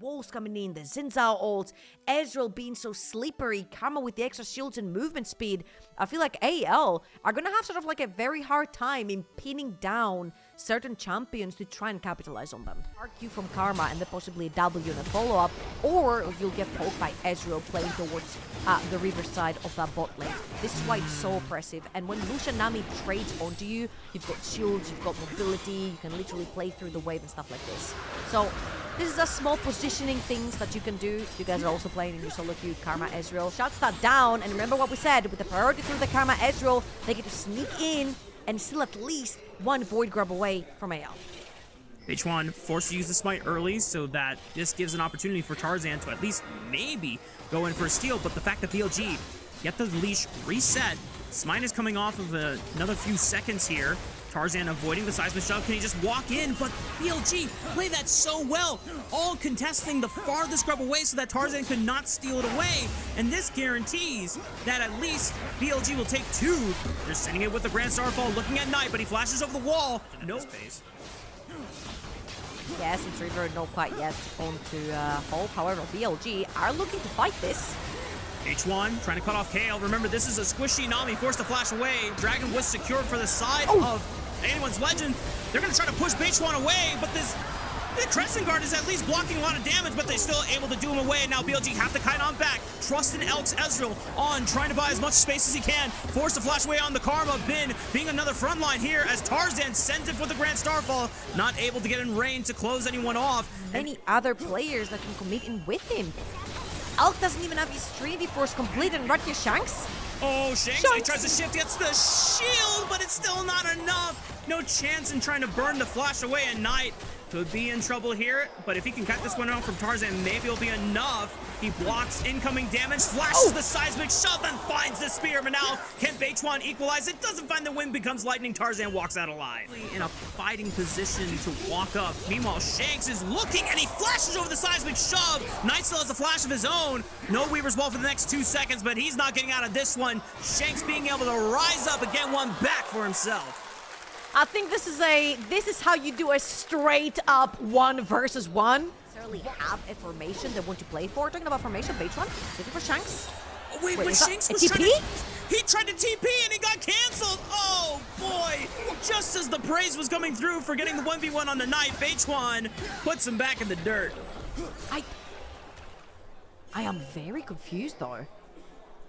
walls coming in, the Xin ult, Ezreal being so slippery, Karma with the extra shields and movement speed. I feel like AL are gonna have sort of like a very hard time in pinning down certain champions to try and capitalize on them. RQ from Karma and then possibly a W and a follow-up, or you'll get poked by Ezreal playing towards the river side of that bot lane. This is why it's so oppressive. And when Lucian Nami trades onto you, you've got shields, you've got mobility, you can literally play through the wave and stuff like this. So this is a small positioning things that you can do. You guys are also playing in your solo queue, Karma Ezreal. Shuts that down, and remember what we said, with the priority through the Karma Ezreal, they get to sneak in and still at least one Void Grab away from AL. H1 forced to use the smite early, so that this gives an opportunity for Tarzan to at least maybe go in for a steal, but the fact that BLG get the leash reset, smite is coming off of another few seconds here. Tarzan avoiding the seismic shove. Can he just walk in? But BLG play that so well, all contesting the farthest grab away so that Tarzan could not steal it away. And this guarantees that at least BLG will take two. They're sending it with the Grand Starfall, looking at Knight, but he flashes over the wall. No space. Yes, it's River not quite yet onto Hope. However, BLG are looking to fight this. H1 trying to cut off Kale. Remember, this is a squishy Nami forced to flash away. Dragon was secured for the side of anyone's legend. They're going to try to push H1 away, but the Crescent Guard is at least blocking a lot of damage, but they're still able to do him away. And now BLG have to kite on back. Trust in Elk's Ezreal on, trying to buy as much space as he can. Forced to flash away on the Karma. Bin being another front line here as Tarzan sends it for the Grand Starfall. Not able to get in range to close anyone off. Any other players that can commit in with him. Elk doesn't even have his 3D force complete, and right here Shanks. Oh, Shanks, he tries to shift, gets the shield, but it's still not enough. No chance in trying to burn the flash away, and Knight could be in trouble here, but if he can cut this one out from Tarzan, maybe it'll be enough. He blocks incoming damage, flashes the seismic shove, and finds the spear, but now can H1 equalize it? Doesn't find the wind, becomes lightning. Tarzan walks out alive. In a fighting position to walk up. Meanwhile, Shanks is looking, and he flashes over the seismic shove. Knight still has a flash of his own. No Weaver's Wall for the next 2 seconds, but he's not getting out of this one. Shanks being able to rise up and get one back for himself. I think this is how you do a straight up 1 versus 1. Necessarily have a formation they want to play for. Talking about formation, H1, looking for Shanks. Wait, but Shanks was he tried to TP and he got canceled. Oh boy! Just as the praise was coming through for getting the 1v1 on the Knight, H1 puts him back in the dirt. I am very confused though.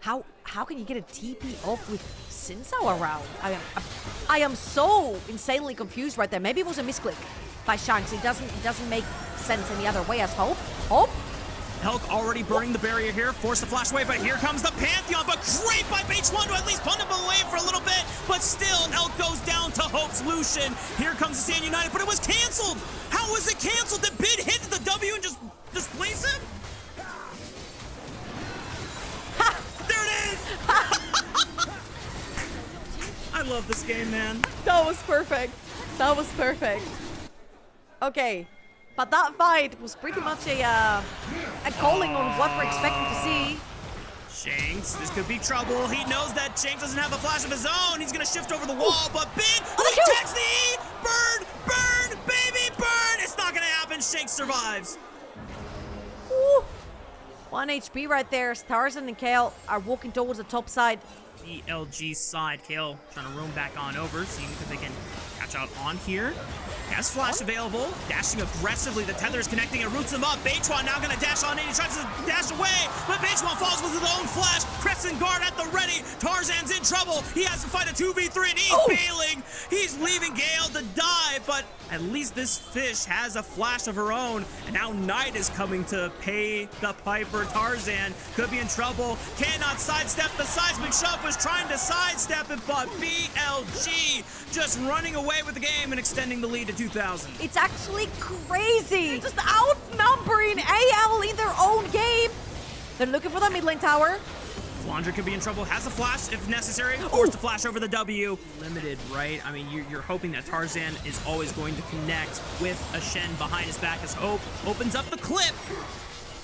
How can you get a TP off with Sinsao around? I am so insanely confused right there. Maybe it was a misclick by Shanks. It doesn't make sense any other way as Hope. Elk already burning the barrier here, forced to flash away, but here comes the Pantheon, but great by H1 to at least punt him away for a little bit, but still Elk goes down to Hope's Lucian. Here comes the Stand United, but it was canceled. How was it canceled? Did Bid hit the W and just displace him? There it is! I love this game, man. That was perfect. That was perfect. Okay, but that fight was pretty much a calling on what we're expecting to see. Shanks, this could be trouble. He knows that Shanks doesn't have a flash of his own. He's gonna shift over the wall, but Bid, takes the E! Burn, baby, burn! It's not gonna happen. Shanks survives. Ooh. 1 HP right there. Tarzan and Kale are walking towards the top side. BLG side. Kale trying to roam back on over, seeing if they can catch out on here. Has flash available, dashing aggressively. The tether is connecting and roots him up. H1 now gonna dash on in. He tries to dash away, but H1 falls with his own flash. Crescent Guard at the ready. Tarzan's in trouble. He has to fight a 2v3 and he's bailing. He's leaving Gale to die, but at least this fish has a flash of her own. And now Knight is coming to pay the piper. Tarzan could be in trouble. Cannot sidestep the seismic shove. Was trying to sidestep it, but BLG just running away with the game and extending the lead to 2,000. It's actually crazy. They're just outnumbering AL in their own game. They're looking for the mid lane tower. Flandre could be in trouble, has a flash if necessary, forced to flash over the W. Limited, right? I mean, you're hoping that Tarzan is always going to connect with a Shen behind his back as Hope opens up the clip.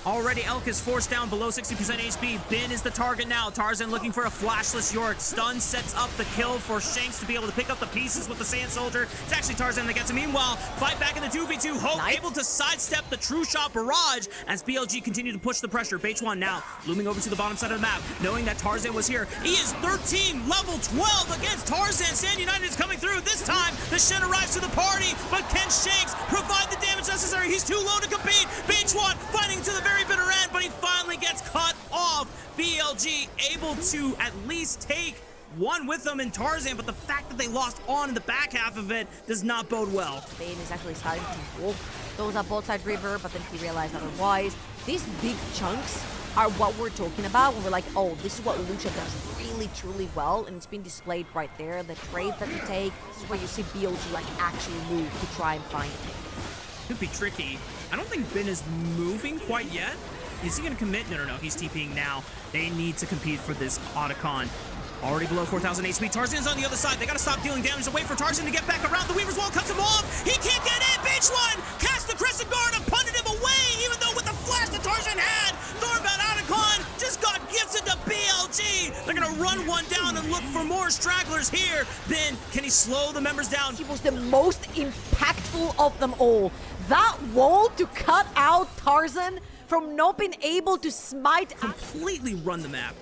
Already Elk is forced down below 60% HP. Bin is the target now. Tarzan looking for a flashless York. Stun sets up the kill for Shanks to be able to pick up the pieces with the Sand Soldier. It's actually Tarzan that gets him. Meanwhile, fight back in the 2v2. Hope able to sidestep the True Shot barrage as BLG continue to push the pressure. Beichuan now looming over to the bottom side of the map, knowing that Tarzan was here. He is 13, level 12 against Tarzan. Sand United is coming through. This time, the Shen arrives to the party, but can Shanks provide the damage necessary? He's too low to compete. Beichuan fighting to the very bitter end, but he finally gets cut off. BLG able to at least take one with them in Tarzan, but the fact that they lost on in the back half of it does not bode well. Bane is actually starting to wolf those up both side river, but then he realized otherwise. These big chunks are what we're talking about when we're like, oh, this is what Lucha does really, truly well, and it's been displayed right there. The trade that you take, this is where you see BLG like actually move to try and find it. Could be tricky. I don't think Bin is moving quite yet. Is he going to commit? No, he's TPing now. They need to compete for this Otacon. Already below 4,000 HP. Tarzan's on the other side. They got to stop dealing damage and wait for Tarzan to get back around. The Weaver's Wall cuts him off. He can't get in. Beichuan casts the Crescent Guard and punted him away, even though with the flash that Tarzan had, Thornbound Otacon just got gifted to BLG. They're going to run one down and look for more stragglers here. Then, can he slow the members down? He was the most impactful of them all. That wall to cut out Tarzan from not being able to smite, completely run the map.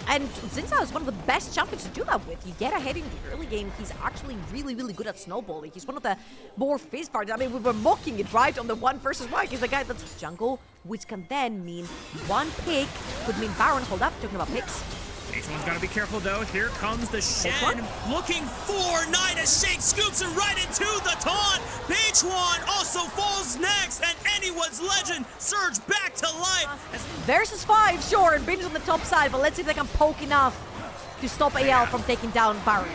And Zinzao is one of the best champions to do that with. You get ahead in the early game, he's actually really, really good at snowballing. He's one of the more fist fighters. I mean, we were mocking it, right? On the 1 versus 1. He's the guy that's jungle, which can then mean one pick, could mean Baron. Hold up, talking about picks. Beichuan's got to be careful, though. Here comes the Shen, looking for Knight as Shake scoops him right into the taunt. Beichuan also falls next, and anyone's legend surge back to life. Versus 5, sure, and Bin's on the top side, but let's see if they can poke enough to stop AL from taking down Baron.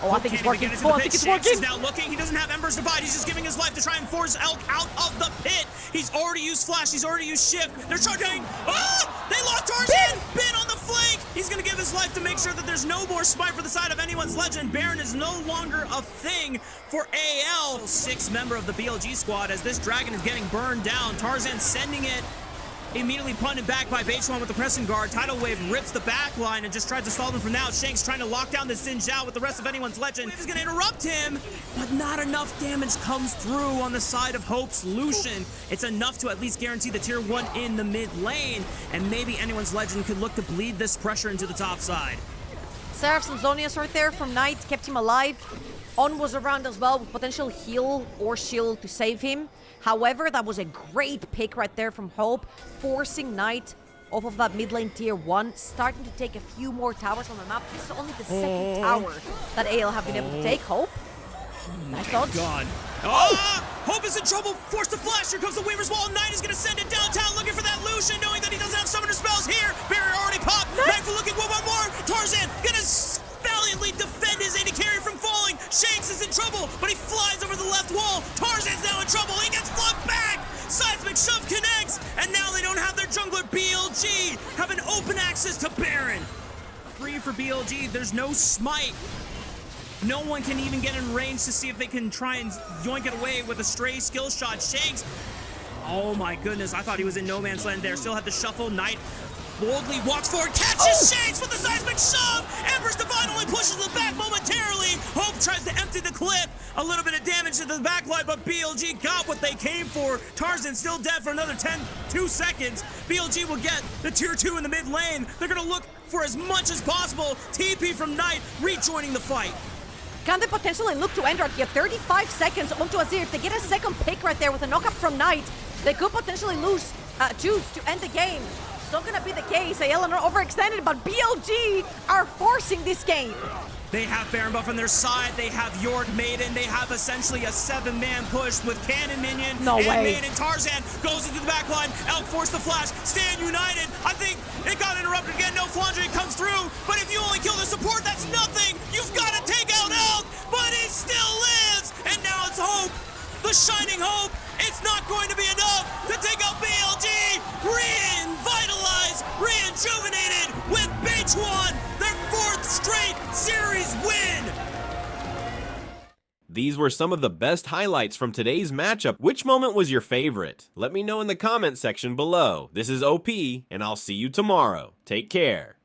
Oh, I think it's working. Oh, I think it's working. He's now looking. He doesn't have Ember's Divide. He's just giving his life to try and force Elk out of the pit. He's already used Flash. He's already used Shift. They're charging. Oh! They lost Tarzan. Bin on the flank. He's going to give his life to make sure that there's no more smite for the side of anyone's legend. Baron is no longer a thing for AL. 6th member of the BLG squad as this dragon is getting burned down. Tarzan sending it. Immediately punted back by Beichuan with the pressing guard. Tidal Wave rips the back line and just tries to stall them from now. Shanks trying to lock down the Xin Zhao with the rest of anyone's legend. Wave is going to interrupt him, but not enough damage comes through on the side of Hope's Lucian. It's enough to at least guarantee the tier 1 in the mid lane, and maybe anyone's legend could look to bleed this pressure into the top side. Seraphs and Zonias right there from Knight, kept him alive. On was around as well with potential heal or shield to save him. However, that was a great pick right there from Hope, forcing Knight off of that mid lane tier 1, starting to take a few more towers on the map. This is only the second tower that AL have been able to take. Hope. Nice dodge. God. Oh! Hope is in trouble. Forced to flash. Here comes the Weaver's Wall. Knight is going to send it downtown looking for that Lucian, knowing that he doesn't have summoner spells here. Barrier already popped. Knight for looking one more. Tarzan going to valiantly defend his AD carry from falling. Shanks is in trouble, but he flies over the left wall. Tarzan's now in trouble. He gets flubbed back. Seismic Shove connects, and now they don't have their jungler BLG have an open access to Baron. Free for BLG. There's no smite. No one can even get in range to see if they can try and yoink it away with a stray skill shot. Shanks. Oh my goodness, I thought he was in no man's land there. Still had the shuffle. Knight boldly walks forward, catches Shanks with the Seismic Shove. Ember's Divine only pushes them back momentarily. Hope tries to empty the clip. A little bit of damage to the backline, but BLG got what they came for. Tarzan still dead for another 2 seconds. BLG will get the tier 2 in the mid lane. They're gonna look for as much as possible. TP from Knight rejoining the fight. Can they potentially look to end right here? 35 seconds onto Azir. If they get a second pick right there with a knockup from Knight, they could potentially choose to end the game. It's not gonna be the case. AL are not overextended, but BLG are forcing this game. They have Baron buff on their side. They have York Maiden. They have essentially a 7-man push with Cannon Minion. No and way. Maiden. Tarzan goes into the backline. Elk forced the flash. Stand United. I think it got interrupted again. No Flandre comes through. But if you only kill the support, that's nothing. You've got to take out Elk. But he still lives. And now it's Hope. The shining hope. It's not going to be enough to take out BLG. Revitalized, rejuvenated with Beichuan, their 4th straight series win. These were some of the best highlights from today's matchup. Which moment was your favorite? Let me know in the comment section below. This is OP, and I'll see you tomorrow. Take care.